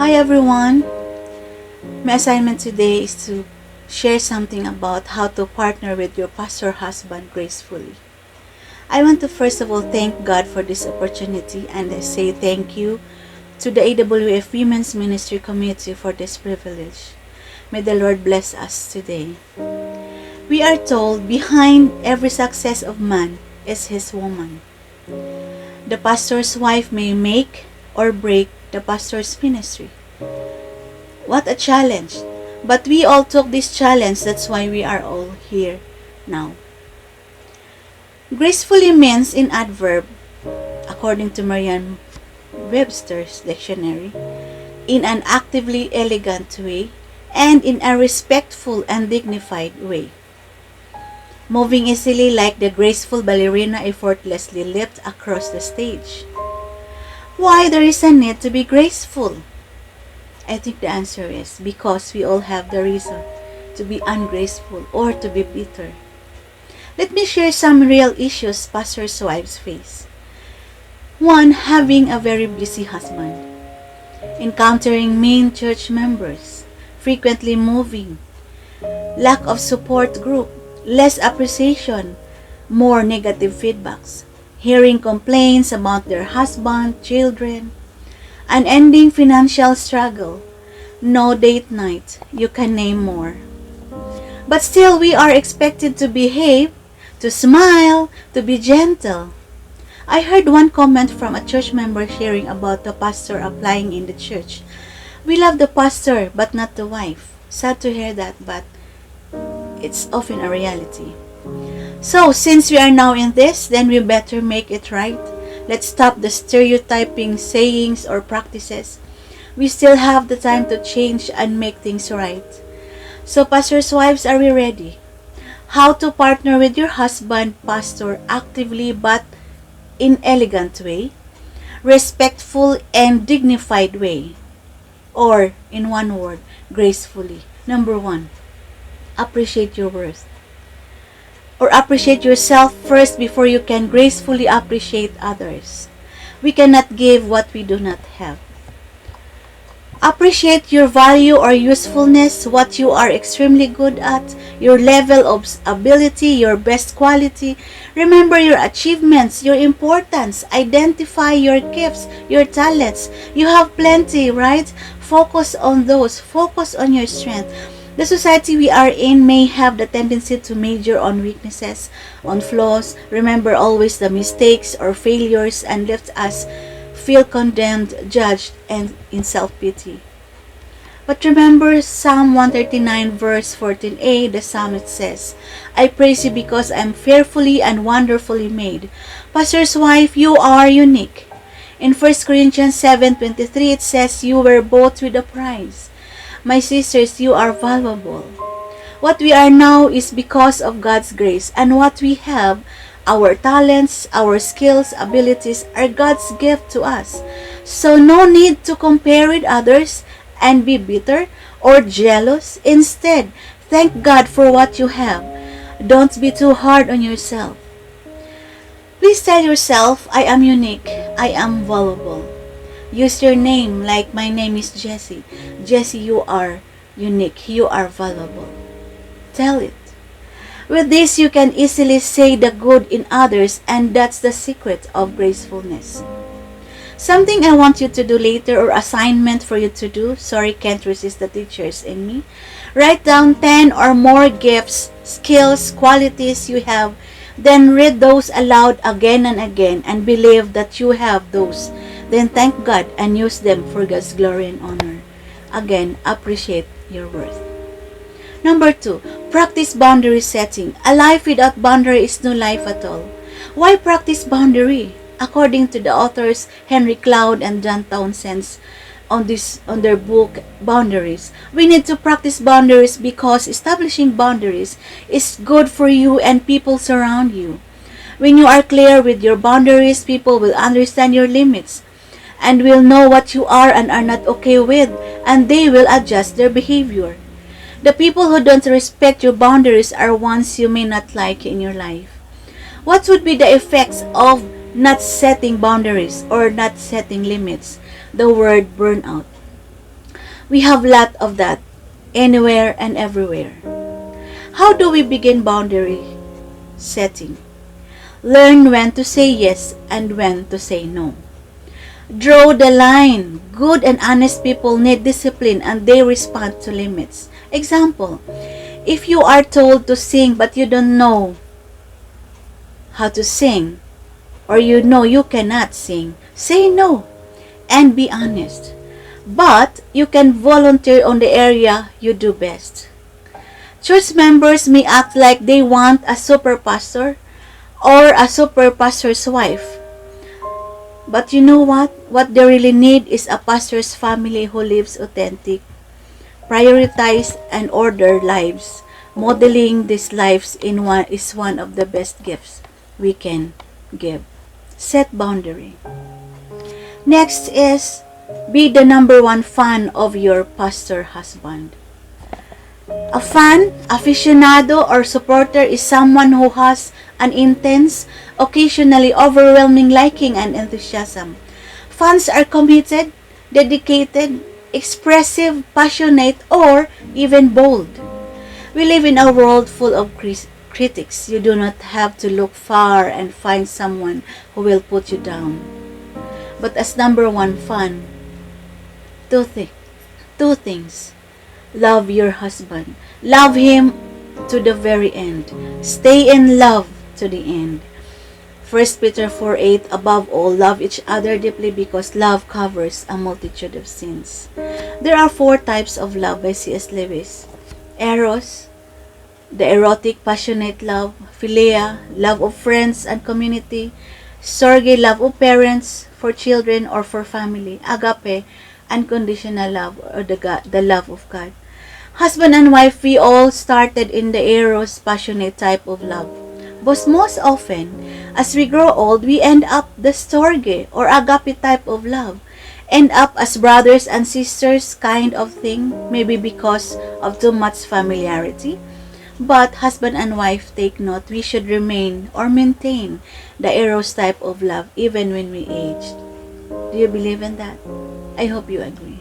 Hi everyone! My assignment today is to share something about how to partner with your Pastor Husband gracefully. I want to first of all thank God for this opportunity and I say thank you to the AWF Women's Ministry Committee for this privilege. May the Lord bless us today. We are told behind every success of man is his woman. The pastor's wife may make or break the pastor's ministry. What a challenge! But we all took this challenge, that's why we are all here now. Gracefully means in adverb, according to Merriam-Webster's dictionary, in an actively elegant way and in a respectful and dignified way. Moving easily like the graceful ballerina effortlessly leapt across the stage. Why there is a need to be graceful? I think the answer is because we all have the reason to be ungraceful or to be bitter. Let me share some real issues pastors' wives face. 1. Having a very busy husband. Encountering mean church members. Frequently moving. Lack of support group. Less appreciation. More negative feedbacks. Hearing complaints about their husband, children. Unending financial struggle. No date night. You can name more. But still we are expected to behave, to smile, to be gentle. I heard one comment from a church member sharing about the pastor applying in the church. We love the pastor but not the wife. Sad to hear that, but it's often a reality. So, since we are now in this, then we better make it right. Let's stop the stereotyping sayings or practices. We still have the time to change and make things right. So, pastors' wives, are we ready? How to partner with your husband, pastor, actively but in elegant way, respectful and dignified way, or in one word, gracefully. Number 1, appreciate your worth. Or appreciate yourself first before you can gracefully appreciate others. We cannot give what we do not have. Appreciate your value or usefulness, what you are extremely good at, your level of ability, your best quality. Remember your achievements, your importance. Identify your gifts, your talents. You have plenty, right? Focus on those. Focus on your strength. The society we are in may have the tendency to major on weaknesses, on flaws. Remember always the mistakes or failures and let us feel condemned, judged, and in self-pity. But remember Psalm 139 verse 14a, the psalmist says, I praise you because I am fearfully and wonderfully made. Pastor's wife, you are unique. In 1 Corinthians 7:23 it says, you were bought with a price. My sisters, you are valuable. What we are now is because of God's grace, and what we have, our talents, our skills, abilities, are God's gift to us. So no need to compare with others and be bitter or jealous. Instead, thank God for what you have. Don't be too hard on yourself. Please tell yourself, I am unique, I am valuable. Use your name like my name is Jessie. Jessie, you are unique. You are valuable. Tell it. With this, you can easily say the good in others, and that's the secret of gracefulness. Something I want you to do later, or assignment for you to do. Sorry, can't resist the teachers in me. Write down 10 or more gifts, skills, qualities you have. Then read those aloud again and again and believe that you have those. Then thank God and use them for God's glory and honor. Again, appreciate your worth. Number 2, practice boundary setting. A life without boundary is no life at all. Why practice boundary? According to the authors Henry Cloud and John Townsend on their book Boundaries, we need to practice boundaries because establishing boundaries is good for you and people surround you. When you are clear with your boundaries, people will understand your limits and will know what you are and are not okay with, and they will adjust their behavior. The people who don't respect your boundaries are ones you may not like in your life. What would be the effects of not setting boundaries or not setting limits? The word burnout. We have lot of that, anywhere and everywhere. How do we begin boundary setting? Learn when to say yes and when to say no. Draw the line. Good and honest people need discipline and they respond to limits. Example, if you are told to sing but you don't know how to sing, or you know you cannot sing, say no and be honest. But you can volunteer on the area you do best. Church members may act like they want a super pastor or a super pastor's wife. But you know what? What they really need is a pastor's family who lives authentic, prioritize and order lives. Modeling these lives is one of the best gifts we can give. Set boundary. Next is be the number one fan of your pastor husband. A fan, aficionado, or supporter is someone who has an intense, occasionally overwhelming liking and enthusiasm. Fans are committed, dedicated, expressive, passionate, or even bold. We live in a world full of critics. You do not have to look far and find someone who will put you down. But as number one fan, two things. Love your husband. Love him to the very end. Stay in love to the end. 1 Peter 4:8, above all, love each other deeply because love covers a multitude of sins. There are 4 types of love by C.S. Lewis. Eros, the erotic, passionate love. Philia, love of friends and community. Storge, love of parents, for children or for family. Agape, unconditional love, or the love of God. Husband and wife, we all started in the eros, passionate type of love. But most often, as we grow old, we end up the storge or agape type of love. End up as brothers and sisters kind of thing, maybe because of too much familiarity. But husband and wife, take note, we should remain or maintain the eros type of love even when we age. Do you believe in that? I hope you agree.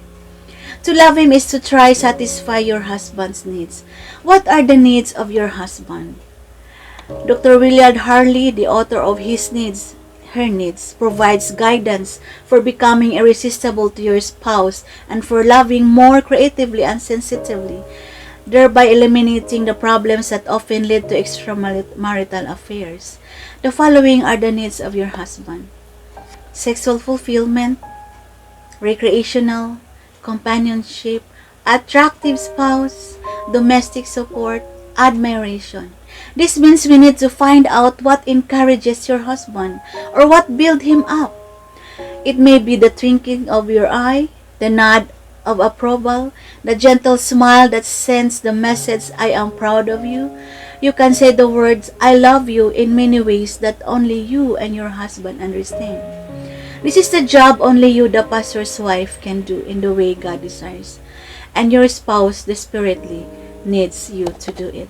To love him is to try satisfy your husband's needs. What are the needs of your husband? Dr. Willard Harley, the author of Her Needs, provides guidance for becoming irresistible to your spouse and for loving more creatively and sensitively, thereby eliminating the problems that often lead to extramarital affairs. The following are the needs of your husband: sexual fulfillment, recreational, companionship, attractive spouse, domestic support, admiration. This means we need to find out what encourages your husband or what builds him up. It may be the twinkling of your eye, the nod of approval, the gentle smile that sends the message, I am proud of you. You can say the words, I love you, in many ways that only you and your husband understand. This is the job only you, the pastor's wife, can do in the way God desires. And your spouse desperately needs you to do it.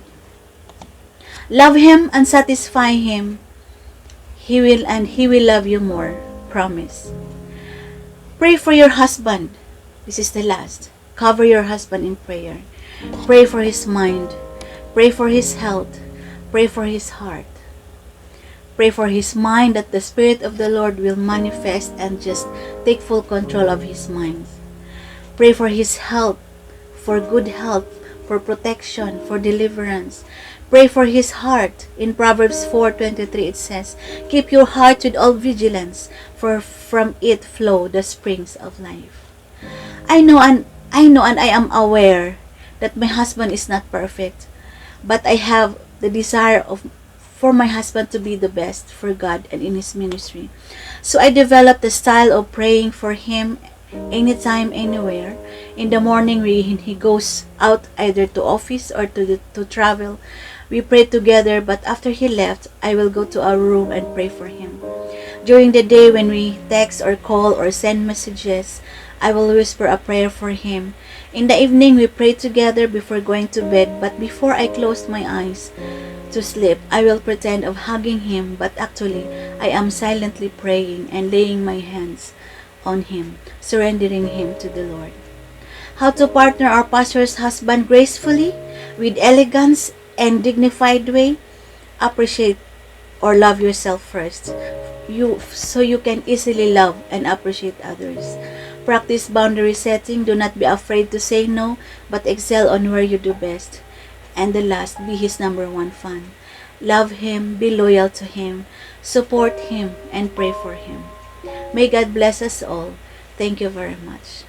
Love him and satisfy him. He will love you more. Promise. Pray for your husband. This is the last. Cover your husband in prayer. Pray for his mind. Pray for his health. Pray for his heart. Pray for his mind that the Spirit of the Lord will manifest and just take full control of his mind. Pray for his health, for good health, for protection, for deliverance. Pray for his heart. In Proverbs 4:23 it says, keep your heart with all vigilance, for from it flow the springs of life. I know and I am aware that my husband is not perfect, but I have the desire for my husband to be the best for God and in his ministry. So I developed the style of praying for him anytime, anywhere. In the morning when he goes out either to office or to travel, we pray together, but after he left, I will go to our room and pray for him. During the day when we text or call or send messages, I will whisper a prayer for him. In the evening, we pray together before going to bed, but before I close my eyes to sleep, I will pretend of hugging him, but actually, I am silently praying and laying my hands on him, surrendering him to the Lord. How to partner our pastor's husband gracefully, with elegance and dignified way. Appreciate or love yourself first, so you can easily love and appreciate others. Practice boundary setting. Do not be afraid to say no, but excel on where you do best. And the last, be his number one fan. Love him, be loyal to him, support him, and pray for him. May God bless us all. Thank you very much.